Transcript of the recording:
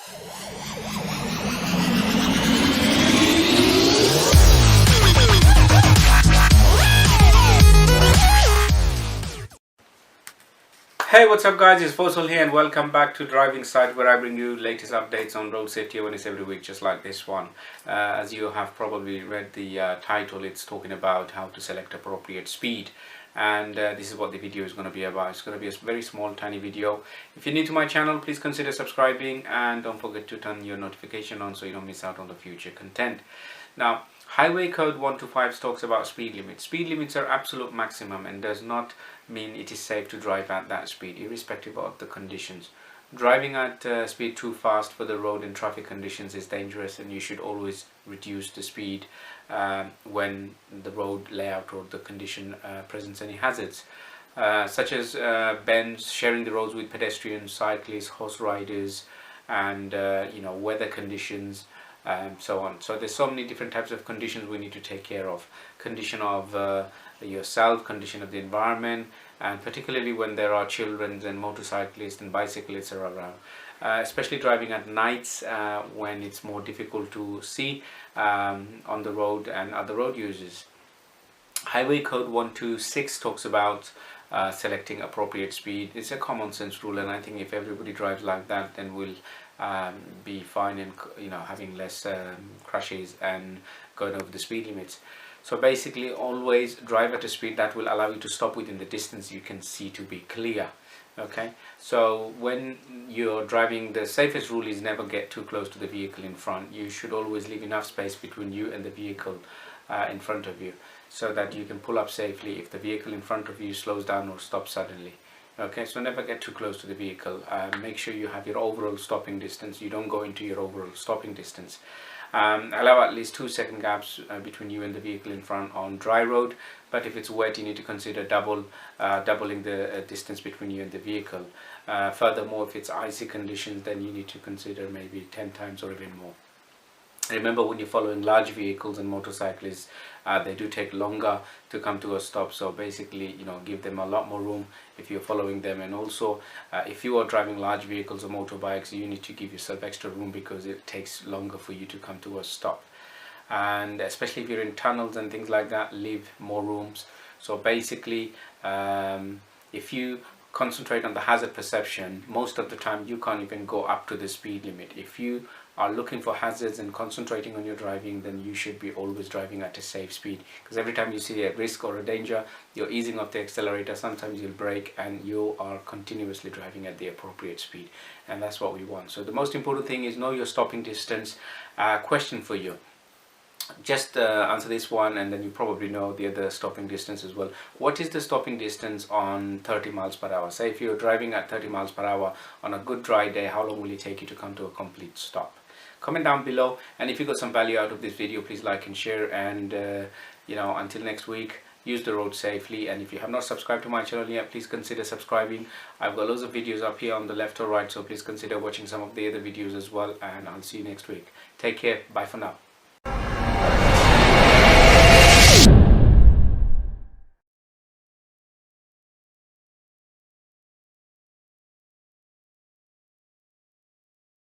Hey, what's up guys, it's Fossil here and welcome back to Driving Site, where I bring you latest updates on road safety awareness every week, just like this one. As you have probably read the title, it's talking about how to select appropriate speed, and this is what the video is going to be about. It's going to be a very small tiny video. If you're new to my channel, please consider subscribing and don't forget to turn your notification on so you don't miss out on the future content. Now, Highway Code 125 talks about speed limits. Speed limits are absolute maximum and does not mean it is safe to drive at that speed, irrespective of the conditions. Driving at speed too fast for the road and traffic conditions is dangerous, and you should always reduce the speed when the road layout or the condition presents any hazards, such as bends, sharing the roads with pedestrians, cyclists, horse riders, and weather conditions. So on. So there's so many different types of conditions we need to take care of. Condition of yourself, condition of the environment, and particularly when there are children and motorcyclists and bicyclists are around. Especially driving at nights when it's more difficult to see on the road and other road users. Highway Code 126 talks about selecting appropriate speed. It's a common sense rule, and I think if everybody drives like that, then we'll be fine and having less crashes and going over the speed limits. So basically, always drive at a speed that will allow you to stop within the distance you can see to be clear. Okay, so when you're driving, the safest rule is never get too close to the vehicle in front. You should always leave enough space between you and the vehicle in front of you, so that you can pull up safely if the vehicle in front of you slows down or stops suddenly. Okay, so never get too close to the vehicle. Make sure you have your overall stopping distance. You don't go into your overall stopping distance. Allow at least 2-second gaps between you and the vehicle in front on dry road, but if it's wet, you need to consider doubling the distance between you and the vehicle. Furthermore, if it's icy conditions, then you need to consider maybe 10 times or even more. Remember, when you're following large vehicles and motorcyclists, they do take longer to come to a stop, so basically give them a lot more room if you're following them. And also if you are driving large vehicles or motorbikes, you need to give yourself extra room because it takes longer for you to come to a stop. And especially if you're in tunnels and things like that, leave more rooms. So basically if you concentrate on the hazard perception, most of the time you can't even go up to the speed limit. If you are looking for hazards and concentrating on your driving, then you should be always driving at a safe speed, because every time you see a risk or a danger, you're easing off the accelerator, sometimes you'll brake, and you are continuously driving at the appropriate speed, and that's what we want. So the most important thing is know your stopping distance. Question for you, just answer this one and then you probably know the other stopping distance as well. What is the stopping distance on 30 miles per hour? Say if you're driving at 30 miles per hour on a good dry day, how long will it take you to come to a complete stop? Comment down below, and if you got some value out of this video, please like and share, and until next week, use the road safely. And if you have not subscribed to my channel yet, please consider subscribing. I've got loads of videos up here on the left or right, so please consider watching some of the other videos as well, and I'll see you next week. Take care. Bye for now.